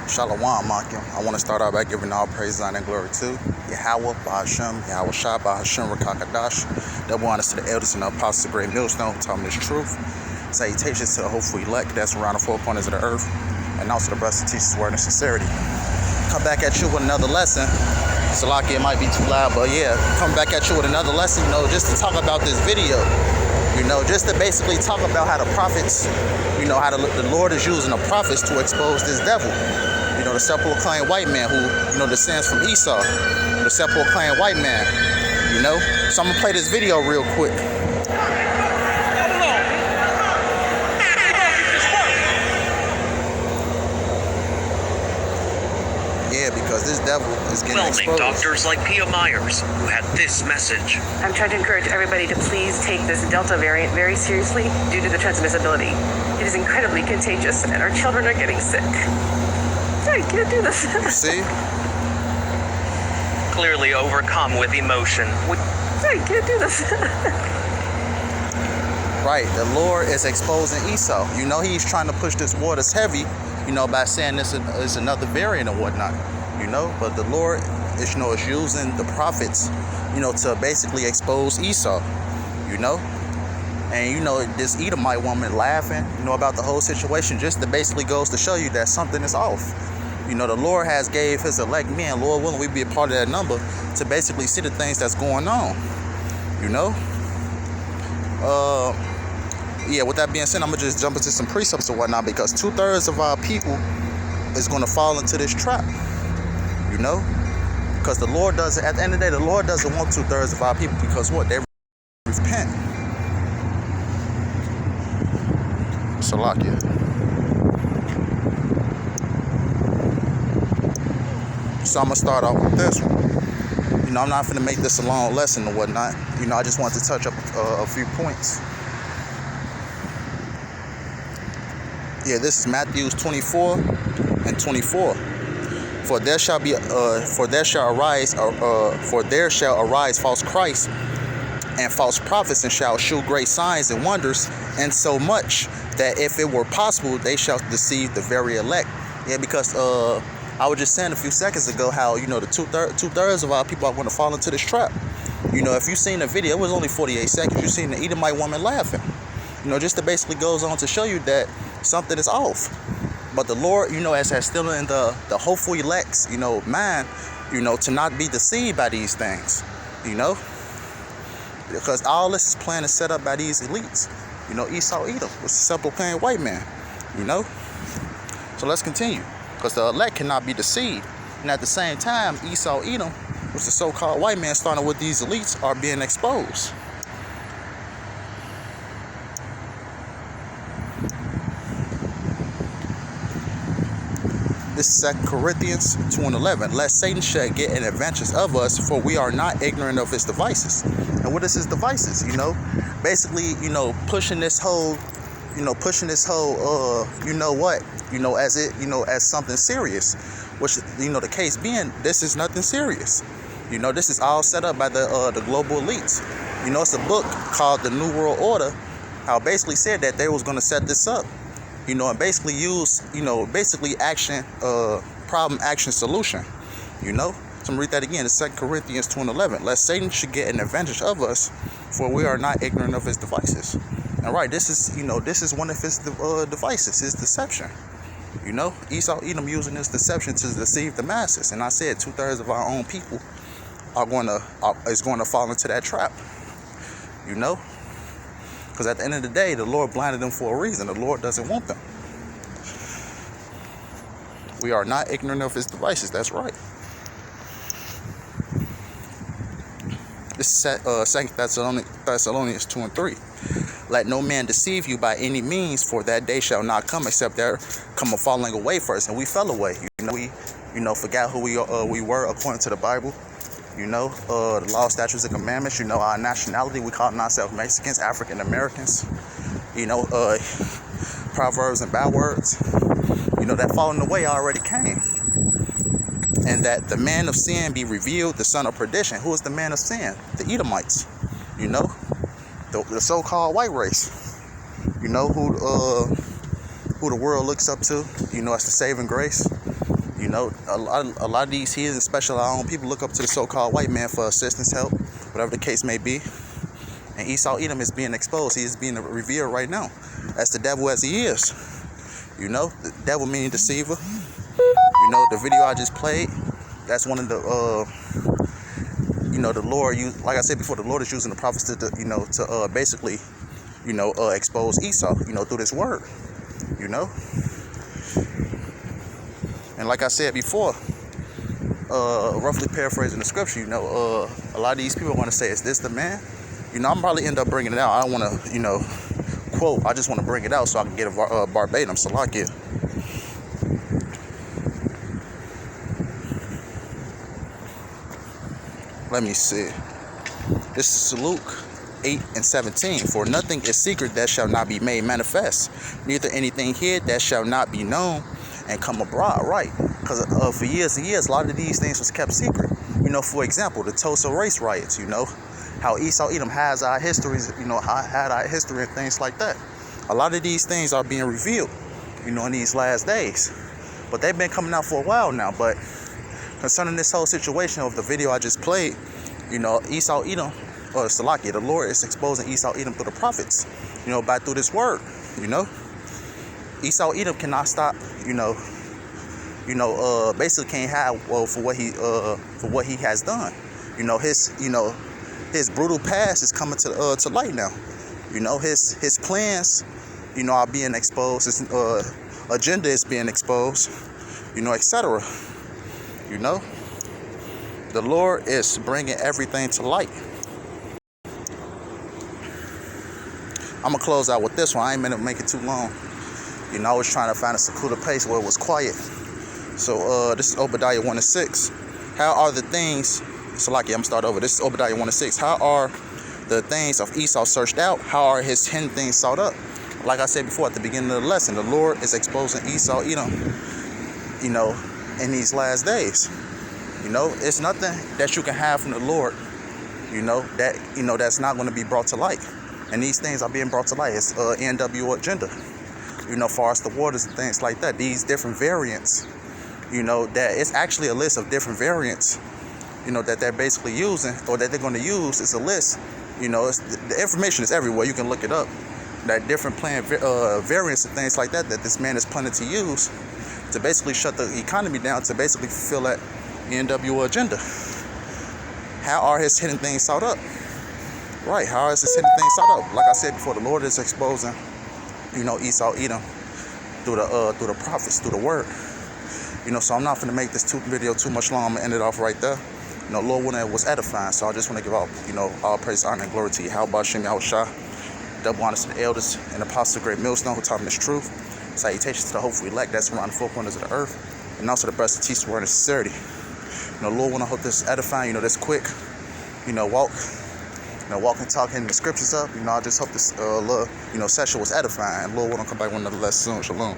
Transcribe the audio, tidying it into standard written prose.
Shalom, Makim. I want to start out by giving all praise, honor, and glory to Yahweh, Bahashem, Yahweh Shah, Bahashem, Rakakadash. Double honors to the elders and the apostles of Great Millstone who taught me this truth. Salutations to the hopeful elect that's around the four corners of the earth, and also the brothers and teachers word and sincerity. Come back at you with another lesson. Salaki, it might be too loud, but yeah, come back at you with another lesson, just to talk about this video. Just to basically talk about how the prophets, how the Lord is using the prophets to expose this devil. The self-proclaimed white man who, descends from Esau. The self-proclaimed white man, So I'm going to play this video real quick. Yeah, because this devil is getting exposed. Doctors like Pia Myers, who had this message. I'm trying to encourage everybody to please take this Delta variant very seriously due to the transmissibility. It is incredibly contagious, and our children are getting sick. I can't do this. You see? Clearly overcome with emotion. I can't do this. Right, the Lord is exposing Esau. He's trying to push this waters heavy, by saying this is another variant or whatnot, But the Lord is using the prophets, to basically expose Esau, And, this Edomite woman laughing, about the whole situation just to basically goes to show you that something is off. The Lord has gave his elect men, Lord willing, we be a part of that number to basically see the things that's going on, Yeah, with that being said, I'm going to just jump into some precepts or whatnot because 2/3 of our people is going to fall into this trap, Because the Lord doesn't, at the end of the day, the Lord doesn't want 2/3 of our people because what? They repent. Salakia. So I'm going to start off with this one. I'm not going to make this a long lesson or whatnot. I just want to touch up a few points. Yeah, this is Matthew 24 and 24. For there shall arise false Christs and false prophets, and shall shew great signs and wonders, and so much that if it were possible, they shall deceive the very elect. Yeah, because I was just saying a few seconds ago how the two-thirds of our people are going to fall into this trap. If you seen the video, it was only 48 seconds. You seen the Edomite woman laughing. Just to basically goes on to show you that something is off. But the Lord, as still in the hopeful elects, mind, to not be deceived by these things, Because all this is planned and set up by these elites. Esau, Edom, was a self-proclaimed white man, So let's continue. Because the elect cannot be deceived. And at the same time, Esau, Edom, which the so-called white man starting with these elites, are being exposed. This is 2 Corinthians 2:11. Lest Satan should get an advantage of us, for we are not ignorant of his devices. And what is his devices? Basically, pushing this whole, as something serious. Which, the case being, this is nothing serious. This is all set up by the global elites. It's a book called The New World Order, how basically said that they was going to set this up. And basically use, action, problem, action, solution, So I'm going to read that again. It's 2 Corinthians 2:11. Lest Satan should get an advantage of us, for we are not ignorant of his devices. And right, this is one of his devices, his deception. Esau, Edom using this deception to deceive the masses. And I said 2/3 of our own people is going to fall into that trap, Because at the end of the day, the Lord blinded them for a reason. The Lord doesn't want them. We are not ignorant of his devices. That's right. This is 2 Thessalonians 2:3. Let no man deceive you by any means, for that day shall not come except there come a falling away first. And we fell away. We forgot who we were according to the Bible. The law, statutes, and commandments. Our nationality. We call ourselves Mexicans, African Americans. Proverbs and bywords. That falling away already came. And that the man of sin be revealed, the son of perdition. Who is the man of sin? The Edomites. The so-called white race. Who the world looks up to, as the saving grace. You know, a lot of these heathens, especially our own people, look up to the so-called white man for assistance, help, whatever the case may be. And Esau Edom is being exposed. He is being revealed right now as the devil as he is. You know, the devil meaning deceiver. You know, the video I just played, that's one of the, you know, the Lord, like I said before, the Lord is using the prophets to basically, expose Esau, through this word, And like I said before, roughly paraphrasing the scripture, a lot of these people want to say, is this the man? I'm probably end up bringing it out. I don't want to, quote. I just want to bring it out so I can get a verbatim. Salakia. Let me see. This is Luke 8:17. For nothing is secret that shall not be made manifest, neither anything hid that shall not be known and come abroad. Right? Because for years and years, a lot of these things was kept secret. For example, the Tulsa race riots. How Esau Edom has our histories. Had our history and things like that. A lot of these things are being revealed. In these last days. But they've been coming out for a while now. But concerning this whole situation of the video I just played, Esau Edom, or Salakia, the Lord is exposing Esau Edom through the prophets, through this word, Esau Edom cannot stop, basically can't have for what he has done. His brutal past is coming to light now. His plans, are being exposed. His agenda is being exposed, etc. The Lord is bringing everything to light. I'm going to close out with this one. I ain't meant to make it too long. I was trying to find a secluded place where it was quiet. So this is Obadiah 1:6. How are the things, Salakia, I'm going to start over. This is Obadiah 1:6. How are the things of Esau searched out? How are his hidden things sought up? Like I said before at the beginning of the lesson, the Lord is exposing Esau Edom, in these last days. It's nothing that you can have from the Lord, that's not going to be brought to light. And these things are being brought to light. It's NWO agenda, far as the waters and things like that. These different variants, that it's actually a list of different variants, that they're basically using or that they're going to use. It's a list, the information is everywhere. You can look it up. That different plan variants and things like that this man is planning to use to basically shut the economy down, to basically fulfill that NWO agenda. How are his hidden things sought up? Right, how is his hidden things sought up? Like I said before, the Lord is exposing, Esau Edom through the prophets, through the word. So I'm not going to make this video too much long. I'm going to end it off right there. Lord willing, it was edifying. So I just want to give all praise, honor, and glory to you. How about Shem Yahushua? Double honor to the elders and apostles of the great millstone who taught me this truth. Salutations to the hopeful elect that's around the four corners of the earth. And also the best to teach the word in sincerity. Lord, when I hope this is edifying, this quick, walk and talk in the scriptures up. I just hope this little, session was edifying. Lord, when I come back with another lesson soon. Shalom.